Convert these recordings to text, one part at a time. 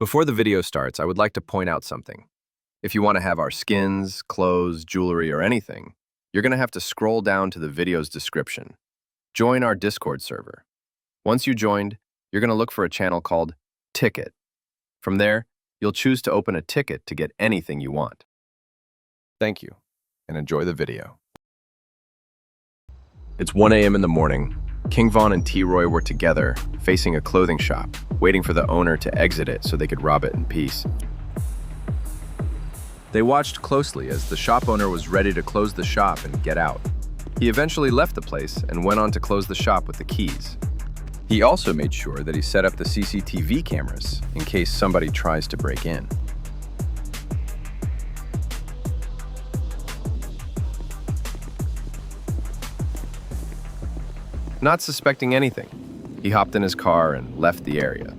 Before the video starts, I would like to point out something. If you want to have our skins, clothes, jewelry, or anything, you're going to have to scroll down to the video's description. Join our Discord server. Once you joined, you're going to look for a channel called Ticket. From there, you'll choose to open a ticket to get anything you want. Thank you, and enjoy the video. It's 1 a.m. in the morning. King Von and T-Roy were together, facing a clothing shop, waiting for the owner to exit it so they could rob it in peace. They watched closely as the shop owner was ready to close the shop and get out. He eventually left the place and went on to close the shop with the keys. He also made sure that he set up the CCTV cameras in case somebody tries to break in. Not suspecting anything, he hopped in his car and left the area.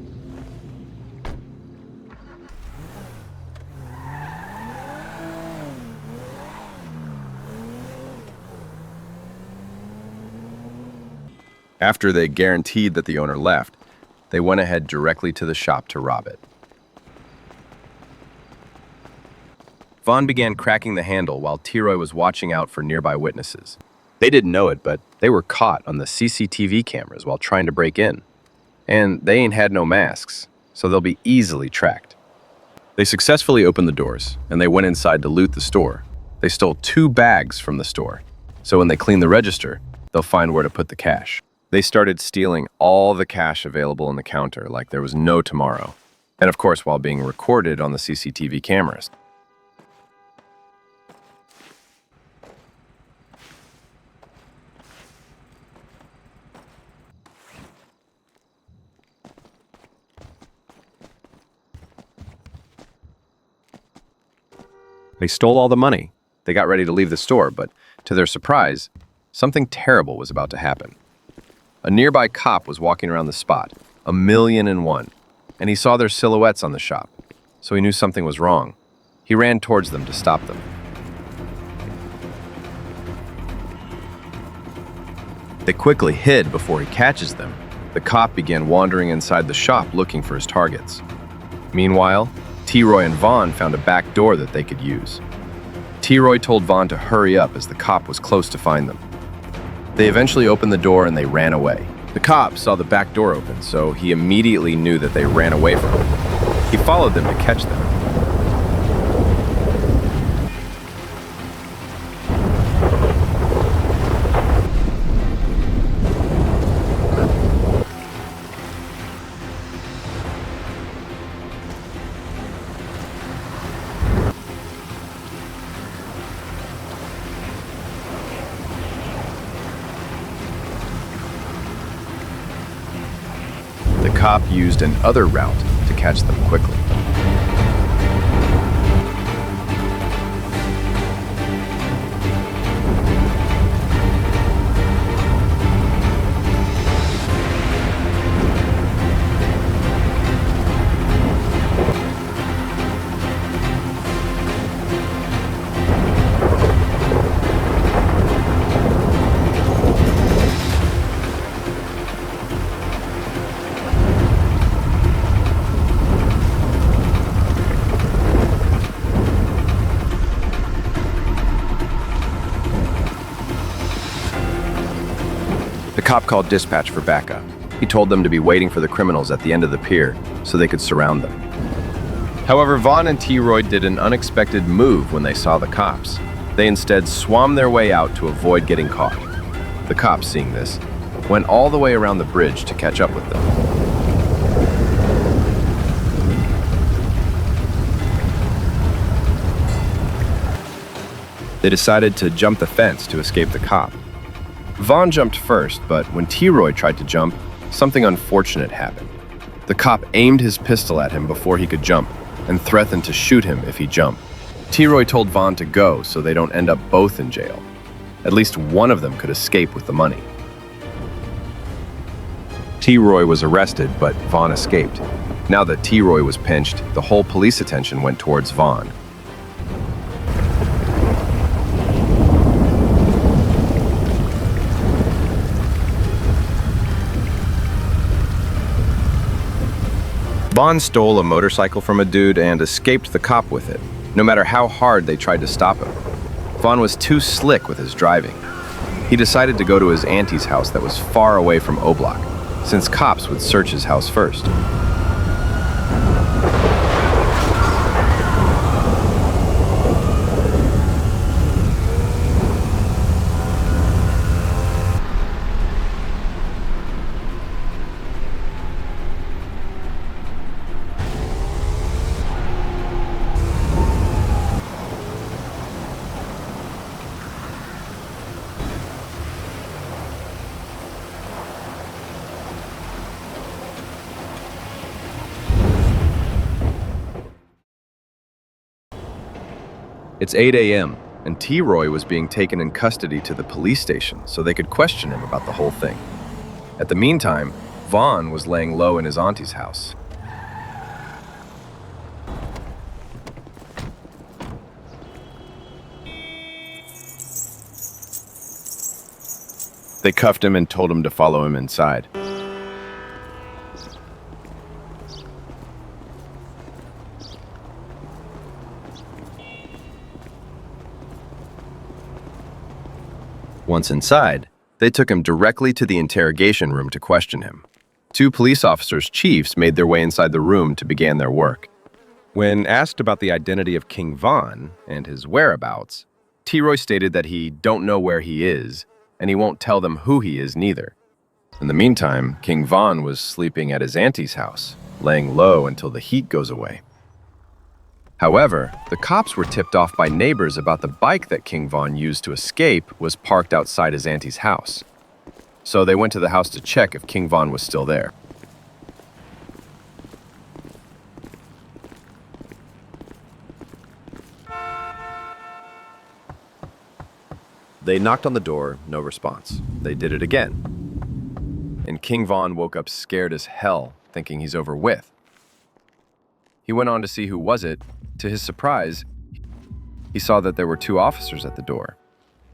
After they guaranteed that the owner left, they went ahead directly to the shop to rob it. Vaughn began cracking the handle while T-Roy was watching out for nearby witnesses. They didn't know it, but they were caught on the CCTV cameras while trying to break in. And they ain't had no masks, so they'll be easily tracked. They successfully opened the doors, and they went inside to loot the store. They stole 2 bags from the store, so when they clean the register, they'll find where to put the cash. They started stealing all the cash available on the counter like there was no tomorrow. And of course, while being recorded on the CCTV cameras. They stole all the money. They got ready to leave the store, but to their surprise, something terrible was about to happen. A nearby cop was walking around the spot, 1,000,001, and he saw their silhouettes on the shop, so he knew something was wrong. He ran towards them to stop them. They quickly hid before he catches them. The cop began wandering inside the shop looking for his targets. Meanwhile, T-Roy and Vaughn found a back door that they could use. T-Roy told Vaughn to hurry up as the cop was close to find them. They eventually opened the door and they ran away. The cop saw the back door open, so he immediately knew that they ran away from him. He followed them to catch them. The cop used another route to catch them quickly. The cop called dispatch for backup. He told them to be waiting for the criminals at the end of the pier so they could surround them. However, Vaughn and T-Roy did an unexpected move when they saw the cops. They instead swam their way out to avoid getting caught. The cops, seeing this, went all the way around the bridge to catch up with them. They decided to jump the fence to escape the cop. Vaughn jumped first, but when T-Roy tried to jump, something unfortunate happened. The cop aimed his pistol at him before he could jump and threatened to shoot him if he jumped. T-Roy told Vaughn to go so they don't end up both in jail. At least one of them could escape with the money. T-Roy was arrested, but Vaughn escaped. Now that T-Roy was pinched, the whole police attention went towards Vaughn. Vaughn stole a motorcycle from a dude and escaped the cop with it, no matter how hard they tried to stop him. Vaughn was too slick with his driving. He decided to go to his auntie's house that was far away from O-Block, since cops would search his house first. It's 8 a.m., and Troy was being taken in custody to the police station so they could question him about the whole thing. At the meantime, Vaughn was laying low in his auntie's house. They cuffed him and told him to follow him inside. Once inside, they took him directly to the interrogation room to question him. Two police officers' chiefs made their way inside the room to begin their work. When asked about the identity of King Vaughn and his whereabouts, Troy stated that he don't know where he is, and he won't tell them who he is neither. In the meantime, King Vaughn was sleeping at his auntie's house, laying low until the heat goes away. However, the cops were tipped off by neighbors about the bike that King Vaughn used to escape was parked outside his auntie's house. So they went to the house to check if King Vaughn was still there. They knocked on the door, no response. They did it again. And King Vaughn woke up scared as hell, thinking he's over with. He went on to see who was it. To his surprise, he saw that there were two officers at the door.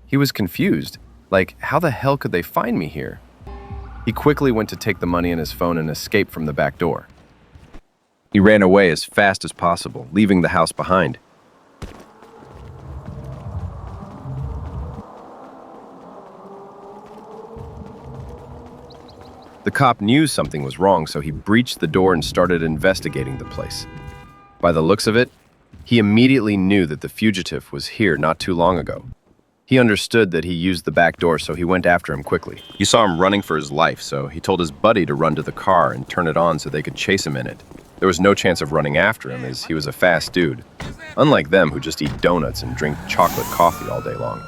He was confused, like, how the hell could they find me here? He quickly went to take the money in his phone and escape from the back door. He ran away as fast as possible, leaving the house behind. The cop knew something was wrong, so he breached the door and started investigating the place. By the looks of it, he immediately knew that the fugitive was here not too long ago. He understood that he used the back door, so he went after him quickly. He saw him running for his life, so he told his buddy to run to the car and turn it on so they could chase him in it. There was no chance of running after him, as he was a fast dude, unlike them who just eat donuts and drink chocolate coffee all day long.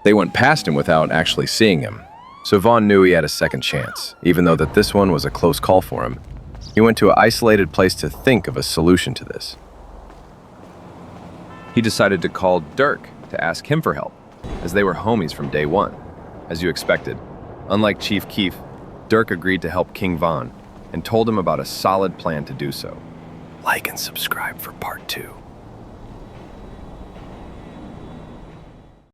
They went past him without actually seeing him, so Vaughn knew he had a second chance, even though that this one was a close call for him. He went to an isolated place to think of a solution to this. He decided to call Dirk to ask him for help, as they were homies from day one. As you expected, unlike Chief Keef, Dirk agreed to help King Vaughn and told him about a solid plan to do so. Like and subscribe for part 2.